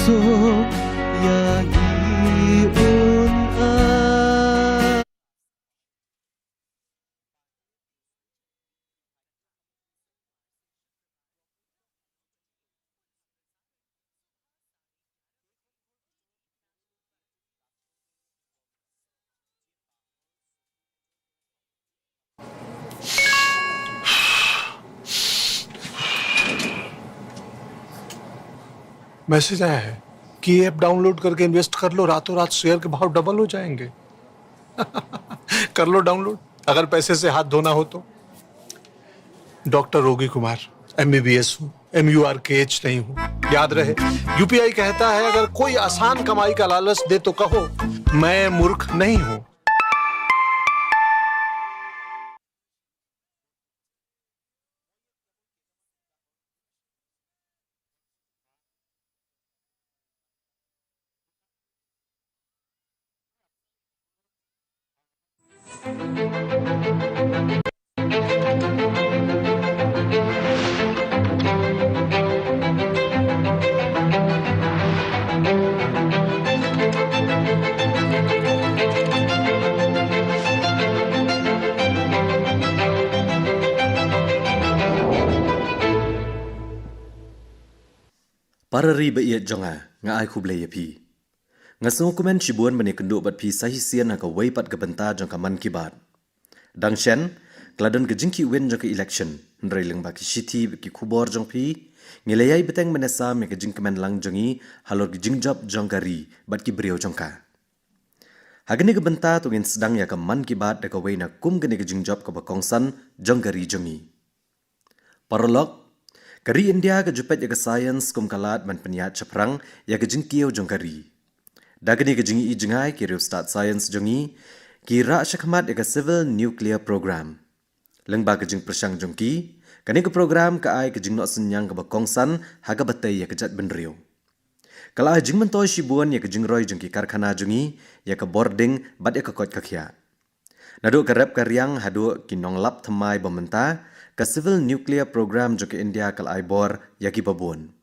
so ya iun a. Message आया है कि ऐप डाउनलोड करके इन्वेस्ट कर लो, रातों रात शेयर के भाव डबल हो जाएंगे। कर लो डाउनलोड, अगर पैसे से हाथ धोना हो तो। डॉक्टर रोगी कुमार, MBBS हूँ, MURKH नहीं हूँ। याद रहे, UPI कहता है अगर कोई आसान कमाई का लालच दे तो कहो मैं मूर्ख नहीं हूँ। Parari ba iya jonga nga ai kuble ya pi. Nga so kumen shibuan bani kendo bat pi sahi sian nga ka wai pat ka benta jong ka man ki bat. Dang shen kladon ka jingki win jong ka election ndrai ling ba ki shiti ki kubor jong pi ngilayai beteng menesa me ka jing kemen lang jongi halor ki jingjap jong ka ri bat ki brio jong ka. Hagani ka benta tu ngin sedang ya ka man ki bat da ka wai na kum gani ka jingjap ka ba kongsan jong ka ri jongi. Parolog Kari India ke jupet ya ke sains kum kalat man penyat ceprang ya ke jingkiau jong kari. Dagani ke jingi i jengai ki riu start science jongi ki ra syakmat ya ke civil nuclear program. Lengba ke jing persang jongki kani ke program ke ai ke jing nok senyang ke bakongsan haga batai ya ke jat benriu. Kala jing mentoi shibuan ya ke jing roi jongki karkhana jongi ya ke boarding bat ya ke kot kakia. Nadu ke rep karyang hadu ki nonglap thamai bomenta ka civil nuclear program jo ke India kal aibor yaki babon.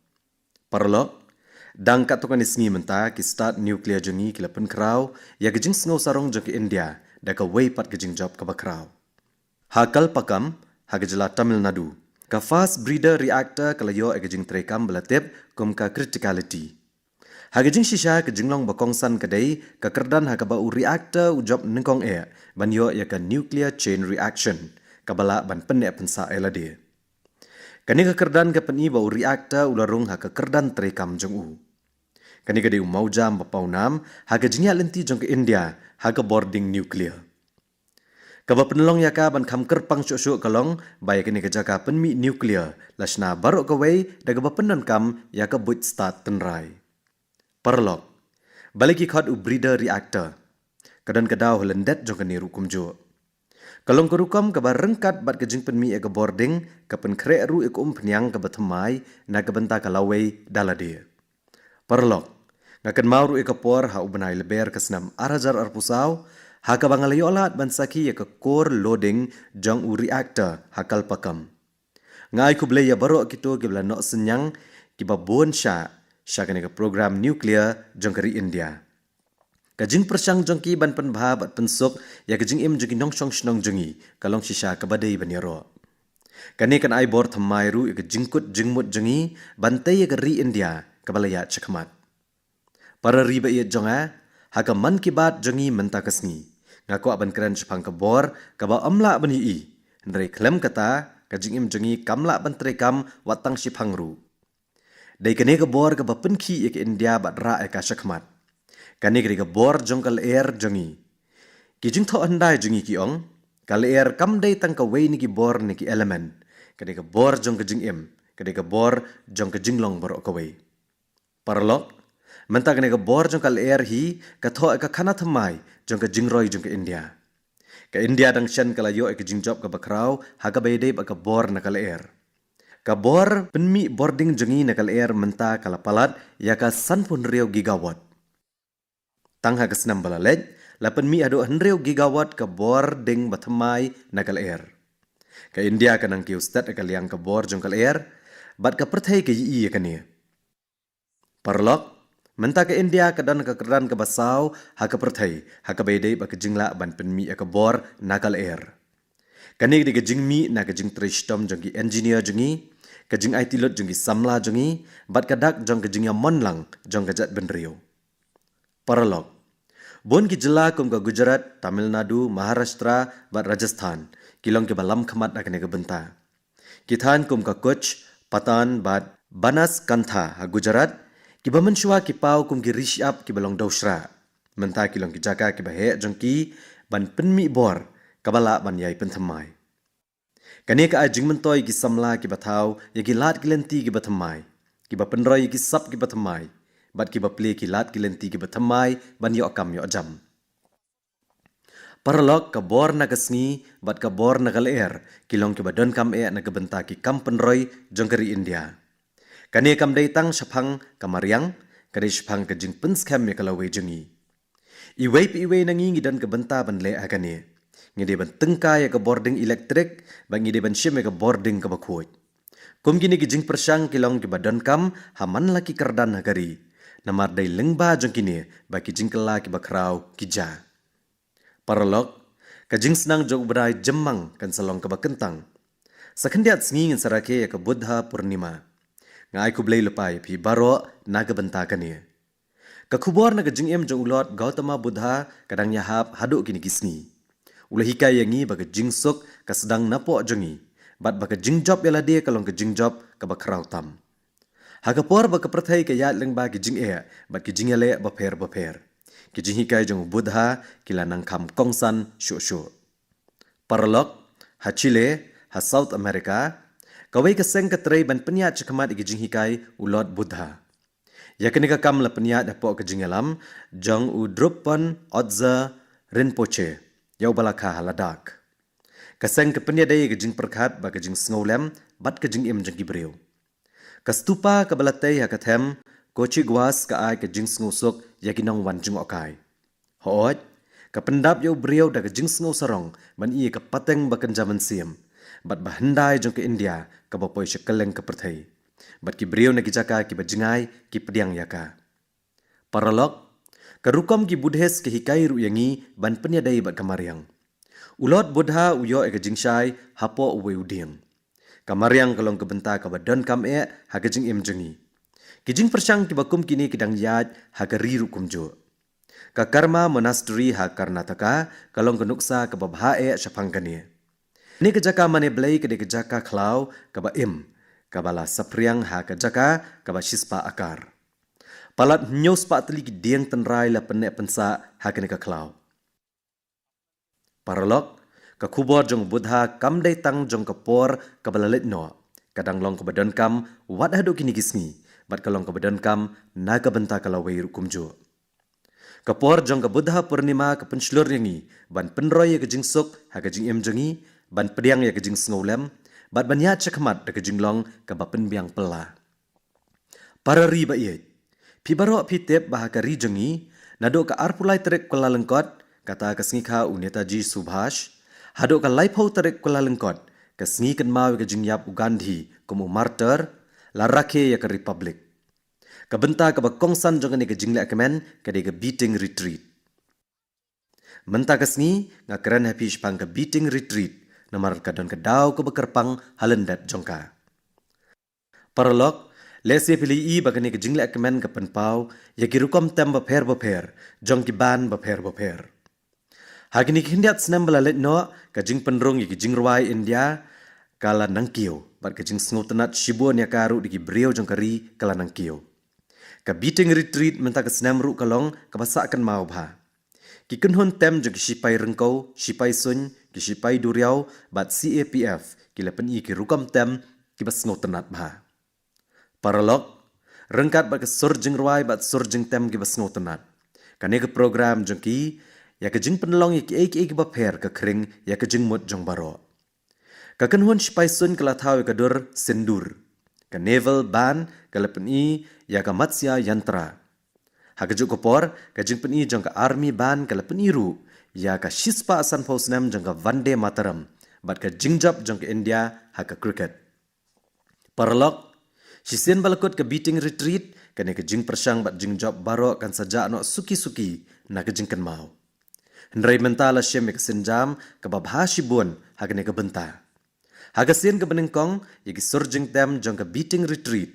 Parlok, dang katukan isngi menta ki start nuclear jongi ki lapen kraw ya gejing snow sarong jo ke India da ka way pat gejing job ka bakraw. Hakal pakam ha gejala Tamil Nadu ka fast breeder reactor kalayo gejing trekam belatip kum ka criticality. Ha gejing shisha ke jinglong bakongsan kadai ka kerdan ha ka ba reactor u job nengkong banyo ya ka nuclear chain reaction kabala ban penek pensa elade. Kani kekerdan ke peni bau reaktor ularung ha kekerdan terekam jong u. Kani kade mau jam bapau nam ha ke jinya lenti jong ke India ha ke boarding nuclear. Kaba penolong ya ka ban kham kerpang syuk kalong bai kani ke jaka penmi nuclear lasna barok ke wei da ke bapenon kam ya ke but start tenrai. Parlok baliki khot u breeder reactor kadan kadau holendet jong ke ni rukum jo. Kalong kerukam kabar rengkat bat kejing penmi ke boarding ke pen kre ru ik penyang ke batemai na ke benta kalawai dalade. Parlok ngakan mauru ik por ha ubenai leber ke senam arajar arpusau ha ka bangalayolat bansaki ke core loading jong u reactor hakal pakam. Ngai ku ya baro kito ke bla nok senyang ki babon sya kene ke program nuclear jong keri India. Kajing persang jongki ban penbha bat pensuk ya kajing im jongi nong song snong jongi kalong shisha kabadai baniro. Kani kan ai bor thamai ru ya kajingkut jingmut jongi bantai ya keri India kabalaya chakmat. Para riba iya jonga haka man kibat jongi menta kasni. Ngako aban keren chapang kabor kaba amla bani i. Ndrai klem kata kajing im jongi kamla ban trekam watang shipang ru. Dai kani kabor kaba penki ya ke India bat ra ya ka chakmat. Kani kiri ke bor jong kal air jongi. Ki jing tho andai jongi ki ong. Kal air kam day tang ka way ni ki bor ni ki element. Kani ke bor jong ke jing im. Kani ke bor jong ke jing long bor ka way. Paralok. Menta kani ke bor jong kal air hi. Ka tho ka khana thamai jong ke jing roy jong ke India. Ka India dang shen kalayo ke jing job ka bakraw. Haga bayday ba ka bor na kal air. Ka bor penmi boarding jongi na kal air menta kala palat. Ya ka 1.0 gigawatt. Tangha ke senam balalej, lapan mi ado 100 gigawatt ke bor ding bathamai nakal air. Ke India ke nang kiu stat akal yang ke bor jong kal air, bat ke perthai ke yi ke ni. Parlok, Menta ke India ke dan ke keran ke basau ha ke perthai ha ke bedai ba ke jingla ban penmi ke bor nakal air. Kani ke jing mi na ke jing tristom jongi engineer jongi ke jing IT lot jongi samla jongi bat ke dak jong ke jing ya monlang jong ke jat benrio. Paralog. Bon ki jela kum ke Gujarat, Tamil Nadu, Maharashtra bat Rajasthan kilong ke balam khamat na ke benta. Kithan kum ke Kutch, Patan bat Banaskantha ha Gujarat ki bamanshwa ki pau kum ki rishap ki balong dausra. Menta kilong ki jaka ki bahe jongki ban penmi bor kabala ban yai penthamai. Kani ka ajing mentoi ki samla ki bathau ya ki lat ki lenti ki bathamai. Ki bapenroi ki sap ki bathamai. Bat ki baple ki lat ki lenti ki bathamai ban yo akam yo jam. Paralog ka bor na kasngi bat ka bor na galer kilong ki badon kam na ka benta ki kam penroi jongkari India. Kani kam dai tang shapang kamariang kani shapang ka jing pens kam me kalawe jongi. Iwei nangi ngidan ka benta ban le akani. Ngide ban tengka ya ka boarding elektrik bang ngide ban shim ya ka boarding ka bakuot. Kum gini ki jing persang kilong ki badon kam haman laki kerdan hakari. Namar dai lengba jong kini baki jing kela ki bakrau ki ja. Paralog ka jing senang jog berai jemang kan salong ka bakentang. Sakendiat sengi ngin sarake ya ka Buddha Purnima. Ngai ku blei lepai pi baro naga benta kani. Ka kubor na ka jing em jong ulot Gautama Buddha kadang yahap haduk kini kisni. Ulah hikai yangi baka jing sok ka sedang napok jongi. Bat baka jing job yala dia kalong ka jing job ka bakrau tam. Haka por baka perthai ka yat leng ba ki jing bat ki jing yale baper. Ki jing hikai jong Buddha kila nang kam kongsan syu. Paralog ha Chile ha South America kawai ka seng ka tray ban penyat cekamat ki jing hikai ulot Buddha. Yakni ka kam la penyat dapok ka jing alam jong u Drupon Odza Rinpoche. Yau balaka haladak. Kaseng ke penyadai ke jing perkat ba ke jing snowlem bat ke jing im jeng gibreu. Kastupa ke balatai ha kathem kochi gwas ka ai ke jing snusuk yakinong wan jing okai. Hoot ka pendap yau breu da ke jing snow sarong ban i ke pateng ba kenjaman siem. Bat bahendai jeng ke India ka bapoi sekeleng ke perthai. Bat ki breu na ki jaka ki bajingai ki pediang yaka. Paralog Karukom ki Budhes ke hikai ru yangi ban penyadai bat kamariang. Ulot Buddha uyo ke jingshai hapo uwe udiang. Kamariang kalong kebenta ka badon kam ha ke jing im jengi. Ki jing persang ki bakum kini kidang yad ha ke riru kumjo. Ka Karma Monastery ha Karnataka kalong kenuksa ka babha syapang kani. Ni ke jaka mane blai ke de ke jaka klau ka ba im. Ka bala sapriang ha ke jaka ka ba shispa akar. Palat nyos pak teli ki dieng tenrai la penek pensa hakene ka klau. Paralog ka kubor jong Buddha kam dai tang jong ka por ka balalet no. Kadang long ka badon kam wat hadu kini kisni. Bat kalong ka badon kam naga benta kalawai rukumjo. Ka por jong ka Buddha Purnima ka penslur yangi ban penroy ya ka jingsuk ha ka jing em jongi ban pediang ya ka jing snowlem bat banya cekmat da ka jinglong ka bapen biang pela. Para riba iet Pibaro pitep bahaka rijengi, nado ka arpulai terek Kuala Lengkot, kata ka sengika Netaji Subhash, hado ka laipau terek Kuala Lengkot, ka sengikan mau ka jingyap Gandhi, kumu martyr, larake ya ka Republik. Ka benta ka bakongsan jongan ka jingle kemen, ka de ka beating retreat. Menta ka sengi, nga keren happy spang ka beating retreat, namar ka don ka daw ka bakerpang halendat jongka. Paralog, Lese pilih bagani ke jingle kemen ke penpau ya kirukom tem baper jong ki ban baper. Hagini kindiat senam balalet no ke jing penrung ya ki jing ruai India kala nangkio bat ke jing sngotenat shibuan ya karu di ki breu jong kari kala nangkio. Ke beating retreat menta ke senam ru kalong ke basakan mau bha. Ki kenhon tem jong ki sipai rengkau, sipai sun, ki sipai duriau bat CAPF ki lepen ki rukom tem ki bas sngotenat bha. Paralog, rengkat bat ke surjeng ruai bat surjeng tem ki basngo tenat. Kane ke program jeng ki, ya ke jeng penelong ya ki ek baper ke kering ya ke jeng mut jeng baro. Ka kenhuan sipai sun ke latau ya ke dur sendur. Ka naval ban ke lepen ya ke matsya yantra. Ha ke juk kopor ke jeng pen jeng ke army ban ke lepen ru ya ke shispa asan pausnam jeng ke Vande Mataram bat ke jeng job jeng ke India ha ke cricket. Paralog, Sisian balakot ke beating retreat kane ke jing persang bat jing job baro kan saja no suki-suki na ke jing kan mau. Hendrai mentala syem ke senjam ke babha shibun hagane ke benta. Hagasien ke benengkong yagi surging tem jong ke beating retreat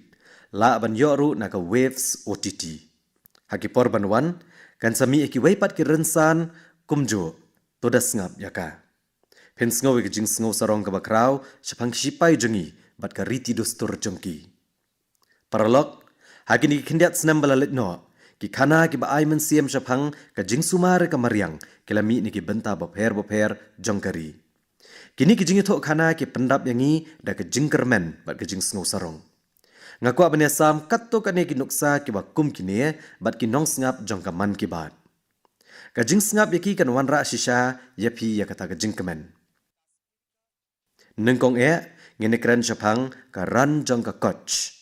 la ban yoru na ke waves OTT. Hagi porban wan kan sami eki weipat ke rensan kumjo toda sngap yaka. Pen sngow ke jing sngow sarong ke bakrau syapang sipai jongi bat ke riti dostur jongki. Paralog, hagi ni kindiat senam balalit no, ki kana ki ba aiman siam syapang ka jing sumare ka mariang, kelami ni ki benta bopher jongkari. Kini ki jing itu kana ki pendap yangi da ke jing kermen bat ke jing sngow sarong. Ngaku abane sam katto kane ki nuksa ki ba kum kini bat ki nong sngap jong ka man ki bat. Ka jing sngap yaki kan wanra shisha yapi ya kata ka jing kemen. Nengkong ngene keren syapang ka ran jong ka coach.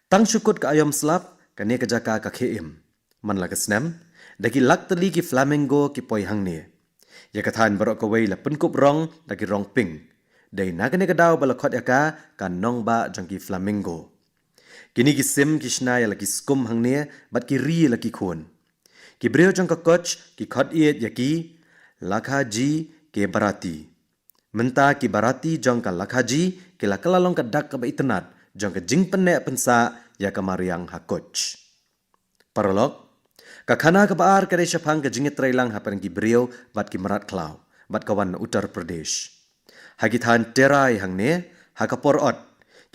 Tang syukut ka ayam slap kane ka jaka ka kheim. Man la ka snam daki lak tali ki flamingo ki poi hang ne. Ya kathan barok ka wei la penkup rong daki rong ping. Dai na kane ka daw bala khot yaka ka nong ba jong ki flamingo. Kini ki sim ki shna ya la ki skum hang ne bat ki ri la ki khon. Ki breo jong ka coach ki khot iet yaki lakha ji ke barati. Menta ki barati jong ka lakha ji ki la kalalong ka dak ka ba itenat jong ke jing penek pensa ya ke mariang ha coach. Paralog, ka khana ka baar kare syapang ke jingit trailang ha parang ki brio bat ki merat klau, bat kawan Uttar Pradesh. Hagi than terai hang ne, ha ka porot,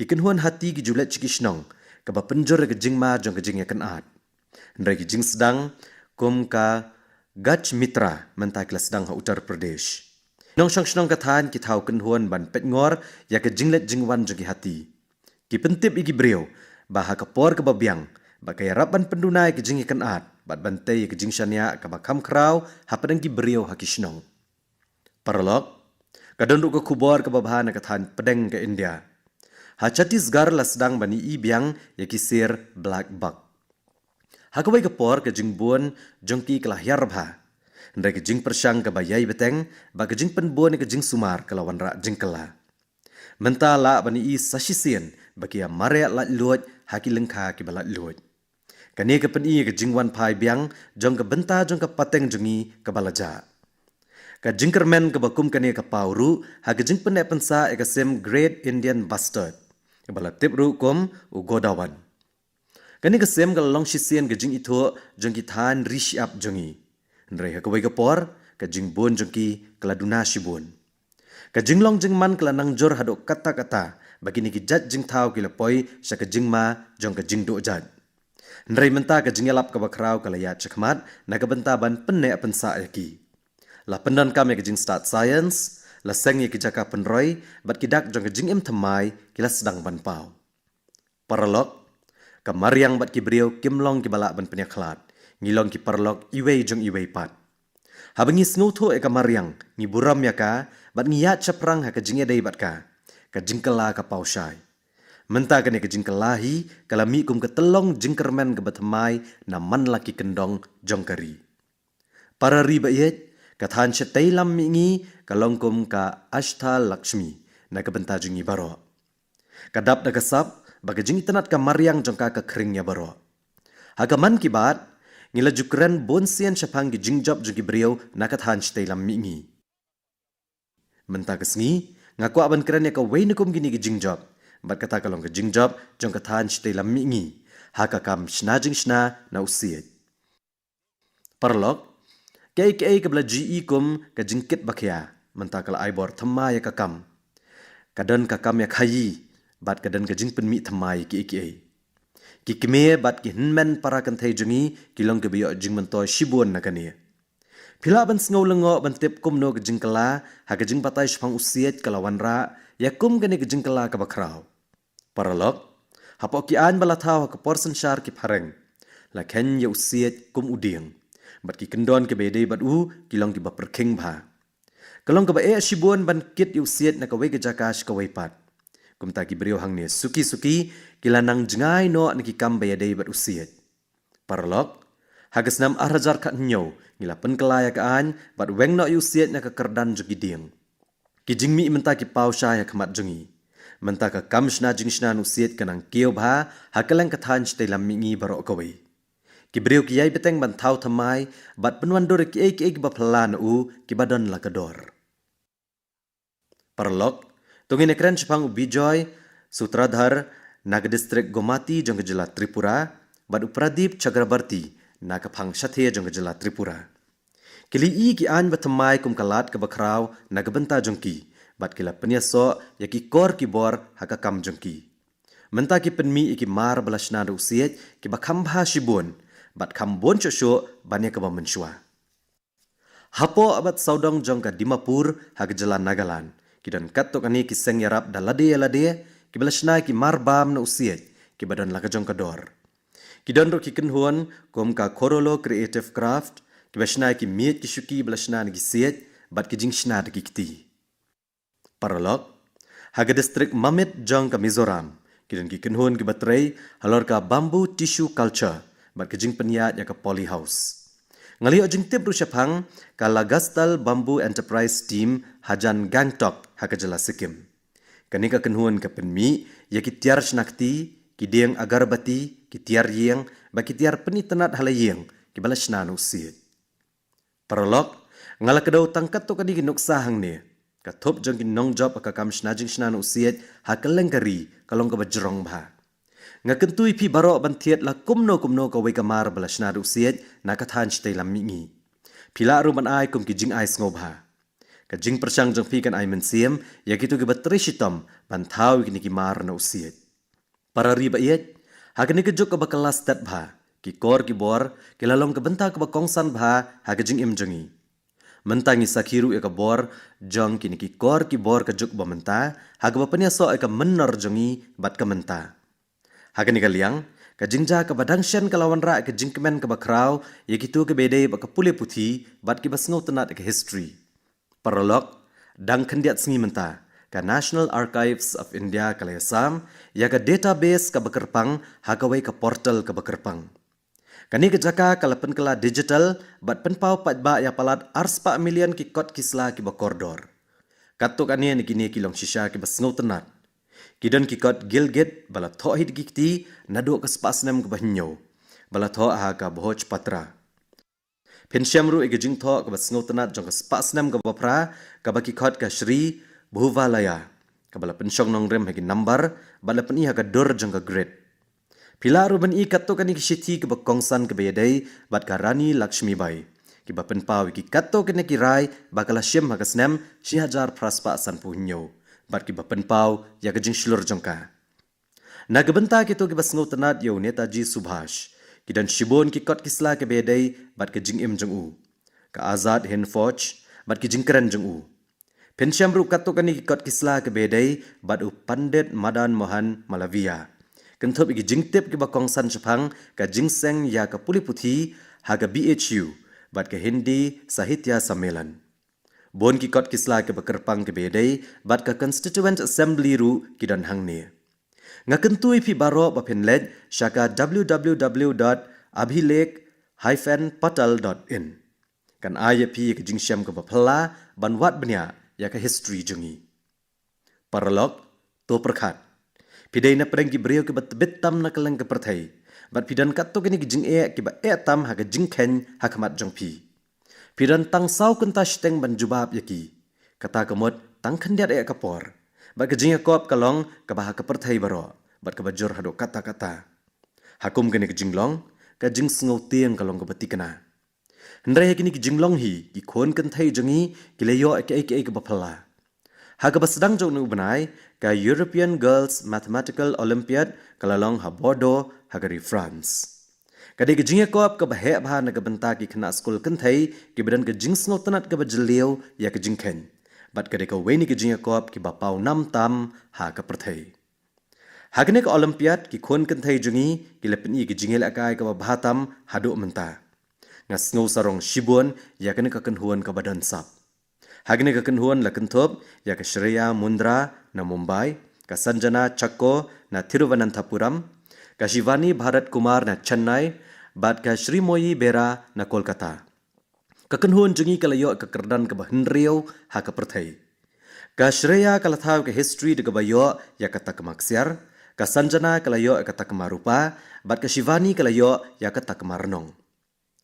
ki kenhuan hati ki julet chiki shnong, ka ba penjur ke jing ma jong ke jing ya kan at. Ndrai ki jing sedang, kum ka Gach Mitra mentai kelas sedang ha Uttar Pradesh. Nong shnong ka than ki thau kenhuan ban pet ngor ya ke jinglet jingwan jong ki hati. Ki pentip igi brio, baha kapor ke babiang, bakaya rapan pendunai ke jing ikan at, bat bantai ke jing syania ke bakam krau, hapadang ki brio hakishnong. Paralog, kadonduk ke kubor ke babahan ke than pedeng ke India. Ha Chhattisgarh la sedang bani i biang ya kisir black buck. Hakawai kapor ke jing buon jongki ke lahyar bha. Ndai ke jing persang ke bayai beteng, ba ke jing penbuon ke jing sumar ke lawan rak jing kela. Mentala bani i sasisien bakia mare lat luot haki lengkha ki balat luot. Kani ke peni ke jingwan pai biang jong ke benta jong ke pateng jongi ke balaja. Ka jingkermen ke bakum kani ke pauru ha ke jing penek pensa e ke sem Great Indian Bustard. Ke balat tip ru kum u godawan. Kani ke sem ke long sisien ke jing itu jong ki than rishi up jongi. Ndrai ha ke wai ke por ke jing bon jong ki keladuna shibun. Ka jinglong jingman kala nang jor hadok kata-kata bagi ni ki jat jing thau ki lapoi sa ka jingma jong ka jing do jat. Ndrai menta ka jingelap ka bakrau kala ya chakmat na ka bentaban penne pensa yaki. La pendan kam ya ka jing start science la seng ya ki jaka penroi bat ki dak jong ka jing em thamai kila sedang ban pau. Paralog ka mariang bat ki brio kimlong ki balak ban penya khlat ngilong ki paralog iwei jong iwei pat. Habangi snutho e ka mariang ni buram ya ka bat ngiya chaprang ha ka jingya dai bat ka jingkala ka paushai. Menta ka ne ka jingkalahi kalami kum ka telong jingkermen ka batmai na man laki kendong jongkari. Para riba yet ka than chetay lam mingi kalong kum ka Ashta Lakshmi na ka benta jingi baro. Kadap na kasap baga jingi tanat ka mariang jongka ka kringnya baro. Hagaman kibat ngila jukren bonsian syapang ki jingjob jungi brio na ka than chetay lam mingi. Menta kesngi ngaku aban keren ya ka wei nukum gini ke jingjob bat kata kalong ke jingjob jong ka than chitay lam mingi ha ka kam shna jing shna na usiet. Parlok kay ke bla GE kum ka jingkit bakya menta kala aibor thamma ya ka kam kadan ka kam ya khayi bat kadan ka jingpen mi thamai ki ki kime bat ki hinmen para kan thai jungi kilong ke biyo jingmen toy shibun na kania. Pila ban sngau lengo ban tip kum no ke jingkala ha ke jing patai shpang usiet kalawan ra ya kum kene ke jingkala ka bakrau. Paralog hapo ki an bala thau ka porsen shar ki phareng la ken ya usiet kum uding bat ki kendon ke bede bat u kilong ki baperking bha. Kalong ka ba e shibun ban kit ya usiet na ka wei ke jakash ka wei pat. Kum ta ki brio hang ne suki kilanang jengai no na ki kam bayade bat usiet. Paralog hagas nam arajar kat nyo ngila penkelaya kaan bat weng no usiet na ka kerdan jugi ding. Ki jingmi menta ki pau sha ya kemat jungi. Menta ka kamshna jingshna nusiet kanang kio bha hakalang kathan stay lamingi barok kawi. Kibriu ki yai beteng bantau thamai bat penwandor ki ek ba phalan u ki badon lakador. Parlok tungin ekran chapang Bijoy Sutradhar naga distrik Gomati jong jela Tripura bat Pradip Chakrabarti naga phang shathe jong jela Tripura. Kili i ki an bathamai kum kalat ka bakrau naga benta jongki bat kila penyaso yaki kor ki bor haka kam jongki. Menta ki penmi iki mar balasna do usiet ki bakham bha shibun bat khambon chosho banya ka menshua. Hapo abat saudong jong ka Dimapur haka jela Nagaland kidan katok ani ki seng yarap dalade ki balasna ki mar bam na usiet ki badan laka jong ka dor. Kidan ro ki kenhuan kom ka Korolo Creative Craft ki basna ki miet ki shuki balasna ki siet bat ki jingshna ki kiti. Paralog, haga distrik Mamit jong ka Mizoram, kidan ki kenhuan ki batray halor ka bamboo tissue culture, bat ki jing penyat ya ka poly house. Ngalio jing tip ru syapang ka Lagastal Bamboo Enterprise Team hajan Gangtok haga jela Sikkim. Kani ka kenhuan ka penmi ya ki tiar snakti, ki dieng agarbati, ki tiar yeng, ba ki tiar penitenat halayeng ki balasna nu siet. Paralog, ngala kedau tangkat to kani ki nuksa hang ni. Katop jong ki nong job ka kam snajing snan usiet ha kalengkari kalong ka bajrong bha. Nga kentui pi baro bantiet la kumno ka wei kamar balasna usiet na kathan stay lamingi. Pila ru man ai kum ki jing ai sngob ha. Ka jing persang jong pi kan ai mensiem ya kitu ki batrishitom bantau ki ni mar na usiet. Para riba iet ha kani ke jok ka bakalas tat bha ki kor ki bor ki lalong ka benta ka bakongsan bha ha ka jing im jongi. Mentangi sakiru eka bor jong kini ki kor ki bor ka juk bamenta haga bapanya so eka menor jongi bat ka menta. Haga ni kaliang ka jingja ka badangsyan kalawan ra ka jingkemen ka bakrau ye kitu ka bedai ba ka pule puthi bat ki basngau tenat ka history. Paralog dang khandiat sngi menta ka National Archives of India kalayasam ya ka database ka bakerpang haga wei ka portal ka bakerpang. Kani kejaka kalapan kala digital bat penpau patba ya palat arspa million ki kot kisla ki bakordor. Katok ane ni kini kilong shisha ki basngau tenat. Kidan ki kot Gilgit bala tho hid gikti nado ka spasnem ka bahnyo. Bala tho aha ka bohoj patra. Pensyamru igajing tho ka basngau tenat jong ka spasnem ka bapra ka baki kot ka Shri Bhuvalaya. Ka bala pensyong nong rem hagi number bala pen iha ka dor jong ka grade. Pila ruban i kato kani kishiti ke bakongsan ke bayadai bat ka Rani Lakshmi Bai. Ki bapen pau ki kato kani kirai bakala syem hakasnem Shihajar Praspa san puhnyo. Bat ki bapen pau ya kajing shlur jongka. Nagabenta kito ki basngau tenat yo Netaji Subhash. Ki dan shibon ki kot kisla ke bayadai bat ka jing im jong u. Ka Azad Hind Fauj bat ki jing keren jong u. Pensyam ru kato kani ki kot kisla ke bayadai bat u Pandit Madan Mohan Malaviya. Kentop iki jingtip ki bakongsan Jepang ka jingseng ya ka puli puthi haga BHU bat ka Hindi Sahitya Sammelan. Bon ki kot kisla ke bakerpang ke bedai bat ka Constituent Assembly ru ki dan hang ni. Nga kentui pi baro ba penled syaka www.abhilek-patal.in. Kan aya pi ke jingsyam ke bapela ban wat benya ya ka history jungi. Paralog to perkhat. Pidai na perang ki beriau ki bat betam na kalang ke perthai. Bat pidan kat to kini ki jing ki ba tam ha ka jing ken ha kamat jong pi. Pidan tang sau kenta shteng ban jubab yaki. Kata kamot tang khandiat kapor. Bat ka jing kop kalong ka ba ha ka perthai baro. Bat ka bajur hado kata-kata. Hakum kini ki jinglong ka jing sngau tiang kalong ka batikana. Hendrai kini ki jinglong hi ki khon kenthai jongi ki leyo ek ka baphala. Haga basdang jong nu benai ka European Girls Mathematical Olympiad kalalong ha Bordeaux hagari France. Kadi ke jinga kop ka bahe bha na ka benta ki khna skul kenthai ki bedan ke jing sngo tanat ka bajleu ya ke jingken. Bat kadi ka weni ke jinga kop ki bapau nam tam ha ka perthai. Hagne ka Olympiad ki khon kenthai jungi ki lepni ki jingel akai ka bahatam hadu menta. Nga sngo sarong shibun ya kene ka kenhuan ka badan sap. Hagne ka kenhuan la kentop ya ka Shreya Mundra na Mumbai, ka Sanjana Chakko na Thiruvananthapuram, ka Shivani Bharat Kumar na Chennai, bat ka Shri Moyi Bera na Kolkata. Ka kenhuan jungi kalayo ka kerdan ka Bahenriau ha ka perthai. Ka Shreya kalathau ke history de kabayo ya kata kemaksiar, ka Sanjana kalayo ya kata kemarupa, bat ka Shivani kalayo ya kata kemarnong.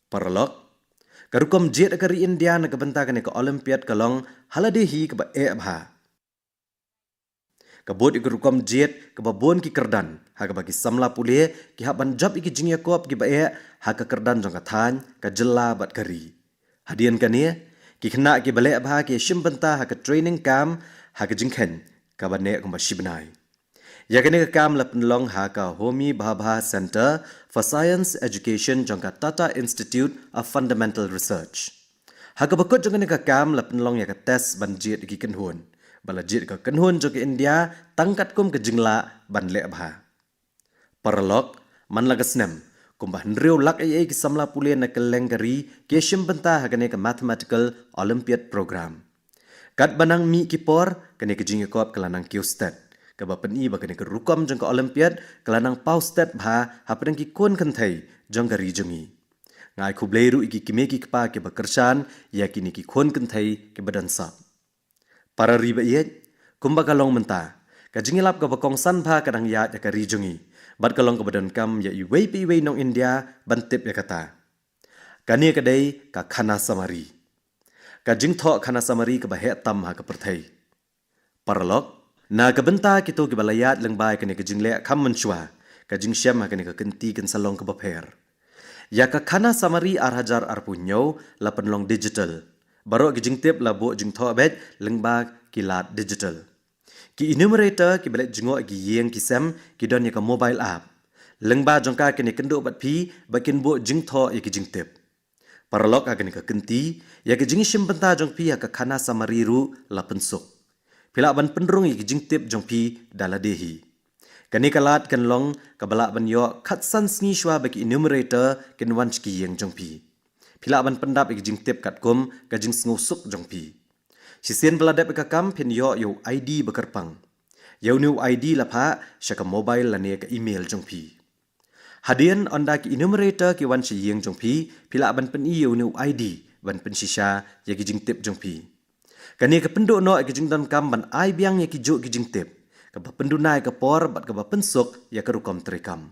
Paralog, karukom jet kari India na kabentakan ke Olympiad kalong haladehi kaba abha. Kabut ikarukom jet kababon ki kerdan, ha kabagi samla pulih ki haban job iki jing Yakob ki bae ha ka kerdan jong kathan ka jela bat kari. Hadian kania ki kena ki bale abha ki shimbenta ha ka training camp ha ka jingkhen ka bane ka mashibnai. Ya kene ka kam lapnlong ha ka Homi Bhabha Center for Science Education jong ka Tata Institute of Fundamental Research. Ha ka bakut jong kene ka kam lapnlong ya ka test ban jet ki kenhun. Balajit ke kenhun jok India tangkat kum ke jingla ban le abha. Paralog man lagasnem kumbah nriu lak ki samla pule na kelengkari ke shimbenta hagane ke mathematical Olympiad program. Kat banang mi kipor kene ke jing Yakob kelanang kiustet. Ke bapen i bakane ke rukom jong ke Olympiad kelanang paustet bha hapadang ki kon kenthai jong kari jongi. Ngai kubleiru iki kimeki kepa ke bekersan yakini ki kon kenthai ke badan sap. Para riba iet, kumba kalong menta, ka jingilap ka bakong sanbha kadang ya ka rijungi, bat kalong ka badan kam ya iwei pi iwei nong India bantip ya kata. Kani kadai ka khana samari. Ka jingtho khana samari ka bahe tam ha ka perthai. Paralog, na ka benta kito ki balayat lengbai kani ka jingle kam menchua, ka jingsyam ha kani ka kenti kan salong ka bapher. Ya ka khana samari arhajar arpunyo la penlong digital. Baru ki jingtip la bo jingtho bet lengba kilat digital. Ki enumerator ki belet jingo ki yeng ki sem ki don ya ka mobile app. Lengba jongka kini kendo bat pi bakin bo jingtho ya ki jingtip. Paralog agani ka kenti ya ki jingi shimbenta jong pi ya ka khana samariru la pensuk. Pila ban penrung ya ki jingtip jong pi daladehi. Kani kalat kan long kabala ban yo khat san sni shwa baki enumerator kin wanch ki yeng jong pi. Pila ban pendap ik jing tip kat kum ka jing ngusuk jong pi. Sisien beladap ka kam pin yo ID bekerpang. Yo new ID lapha syaka mobile lane ka email jong pi. Hadian onda ki enumerator ki wan si yeng jong pi pila ban pen yo new ID ban pen sisha ya ki jing tip jong pi. Kani ka pendu no ki jing dan kam ban ai biang ya ki jo ki jing tip. Ka ba pendu nai ka por bat ka ba pensuk ya ka rukom trekam.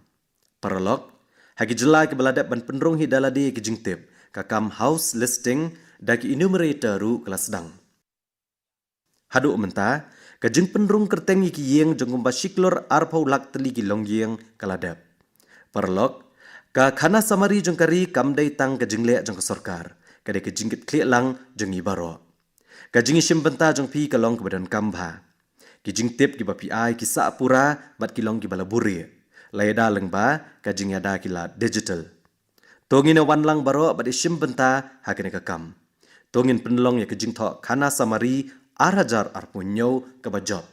Paralog hagi jelai ki beladap ban penrung hidaladi ki jing tip. Kakam house listing daki enumerator ru kelas dang. Hadu menta, kajing penrung kerteng iki yeng jong kumba siklor arpau lak teli ki long yeng kaladap. Parlog, ka khana samari jong kari kam dai tang kajing lek jong kesorkar, kade kajing kit klik lang jong ibaro. Kajing isim benta jong pi kalong ke badan kambha. Kijing tip ki bapi ai ki sa pura bat kilong ki balaburi. Layada lengba kajing yada kila digital. Tongin wan lang baro bad isim benta hakene ka kam. Tongin penlong ya kejing tho khana samari arhajar arpunyo ka bajot.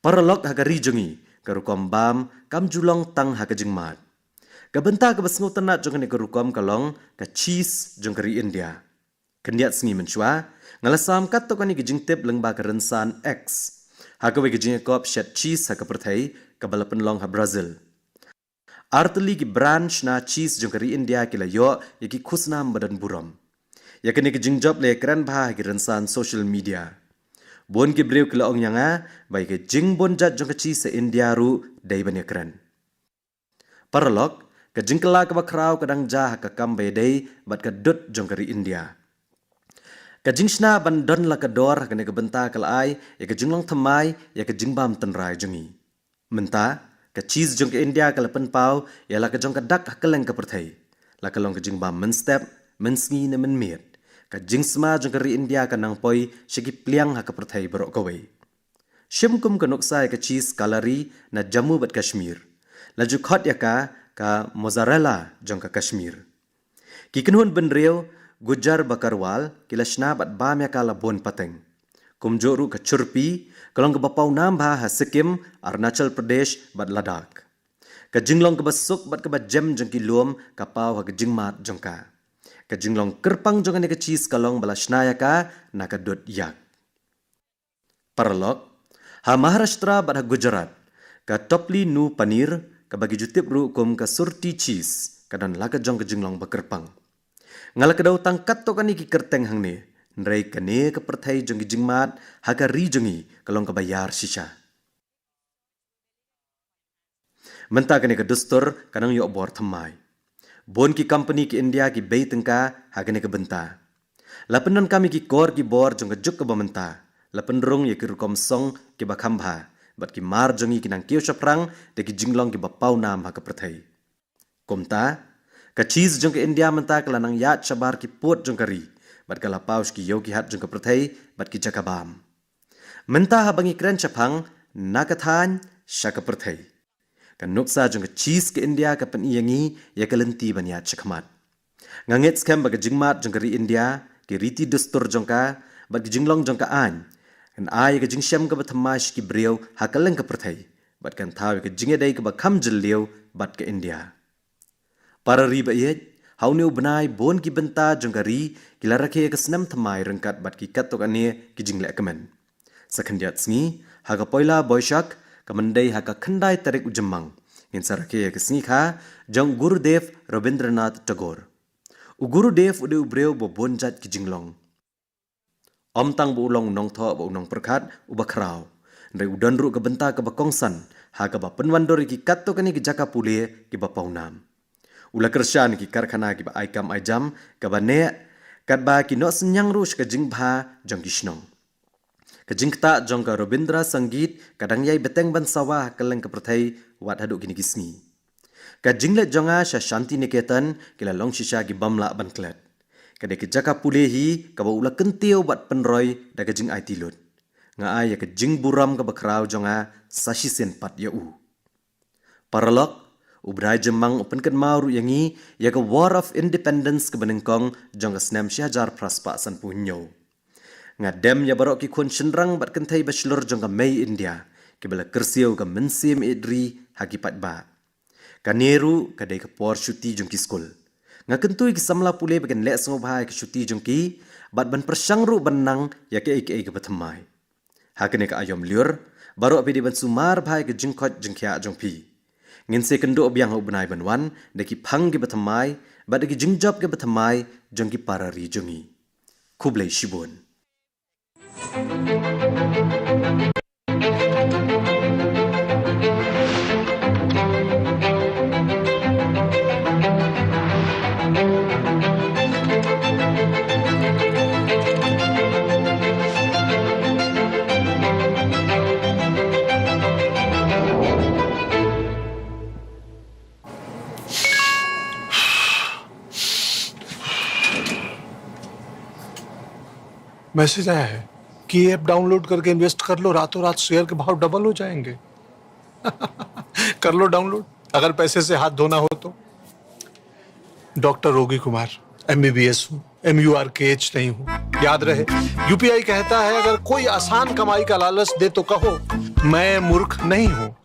Paralog hagari jongi karukom bam kam julong tang hakajing mat. Ka benta ka basngo tanat jong ne karukom kalong ka cheese jong kari India. Kendiat sengi menchua ngalasam kat to kani kejing tip lengba ka rensan X. Hakawe kejing kop shet cheese haka perthai ka balapen long ha Brazil. Arteli ki branch na cheese jong kari India kila yo yaki khusnam badan buram. Yakini ki jingjob le kran bha ki rensan social media. Bon ki brew kila ong yanga bai ki jing bon jat jong ka cheese se India ru dai ban kran. Paralog ka jingkala ka bakraw kadang ja ka kam bai dai bat ka dut jong kari India. Ka jingshna ban don la ka dor ka ne ka benta kala ai ya ka jinglong thamai ya ka jingbam tanrai jongi. Menta ka cheese jong ke India ka lapan pau ya la ka jong ka dak hakeleng ka perthai la ka long ka jingbam men step men sngi ne men miet ka jingsma jong ka ri India ka nang poi shigi pliang ha ka perthai borok ka wei shimkum ka noksai ka cheese kalari na Jammu bat Kashmir la ju khot ya ka mozzarella jong ka Kashmir ki kenhun ben reu Gujar Bakarwal kilashna bat bam ya ka la bon pateng kumjoru ka churpi kalong ka bapau nam bha ha Sikkim, Arunachal Pradesh bat Ladakh. Ka jinglong ka basuk bat ka ba jem jong ki luom ka pau ha ka jingmat jong ka. Ka jinglong kerpang jong ka cheese kalong bala shnaya ka na ka dot yak. Paralog ha Maharashtra bat ha Gujarat ka topli nu panir ka bagi jutip ru kum ka surti cheese ka dan laka jong ka jinglong ba kerpang. Ngala ka daw tangkat to kani ki kerteng hang ni nrei kane ke perthai jongi jingmat haka ri jongi kalong ke bayar shisha. Menta kane ke dustur kanang yok bor thamai. Bon ki company ki India ki bay tengka hagane ke benta. Lapenan kami ki kor ki bor jong ke juk ke bamenta. Lapenrung ye ki rukom song ki bakambha. Bat ki mar jongi ki nang kiyo shaprang de ki jinglong ki bapau nam haka perthai. Komta, ka cheese jong ke India menta kala nang yat shabar ki pot jong kari. Bat kala paus ki yo ki hat jong ke perthai bat ki jakabam. Menta habangi kren chapang nakathan shaka perthai. Kan nuksa jong ke cheese ke India ka pen iyangi ya kalenti banyat chakmat. Nganget scam baga jingmat jong kari India ki riti dustur jong ka bat ki jinglong jong ka an. Kan ay ka jingsyam ka batamash ki briyo hakaleng ka perthai. Bat kan thaw ka jingedai ka bakam jeliu bat ke India. Para riba iet, hauniu benai bon ki benta jong kari ki larake ka senam thamai rengkat bat ki katok ane ki jingle kemen. Sakandiat sngi haga poila boyshak kamandai haka khandai tarik ujemang. Ngin sarake ka sngi kha jong Gurudev Rabindranath Tagore. U Gurudev ude ubreu bo bonjat ki jinglong. Om tang bu ulong nong tho bu nong perkat u bakrau. Ndai udan ru ka benta ka bakongsan haga ba penwandori ki katok ane ki jaka pule ki ba paunam. Ula kersyan ki karkhana ki ba aikam aijam ka ba ne kat ba ki no senyang rush ka jingbha jong kishnong. Ka jingta jong ka Robindra Sangeet kadang yai beteng ban sawah kaleng ka perthai wat haduk gini kisni. Ka jinglet jonga sha Shanti Niketan kila long shisha ki bamla ban klet. Ka de ki jaka pulehi ka ba ula kentiu bat penroy da ka jing ai tilut. Nga ai ya ka jing buram ka bakrau jonga sashi sen pat ya u. Paralok ubrai jemang open kan mauru yangi ya ka War of Independence ke benengkong jong ka snam Shahjar Praspa san punyo. Nga dem ya barok ki kun shenrang bat kentai bachelor jong ka Mei India ke bela kersiau ka mensim idri hagi pat ba. Ka Nehru ka dai ka por syuti jong ki skul. Nga kentui ki samla pule bagan lek songo bahai ka syuti jong ki bat ban persang ru benang ya ke ike ka bathamai. Hakane ka ayom liur barok pidi ban sumar bahai ka jingkot jengkia jong pi. Ngin se kendo obyang ho benai banwan de ki phang ki bathamai bat de ki jingjop ki bathamai jong ki parari jongi. Kublai shibun. Message आया है कि ये app download करके इन्वेस्ट कर लो, रातों रात शेयर के भाव डबल हो जाएंगे। कर लो डाउनलोड, अगर पैसे से हाथ धोना हो तो। डॉक्टर रोगी कुमार, MBBS हूँ, MURKH नहीं हूँ। याद रहे, UPI कहता है अगर कोई आसान कमाई का लालच दे तो कहो मैं मूर्ख नहीं हूँ।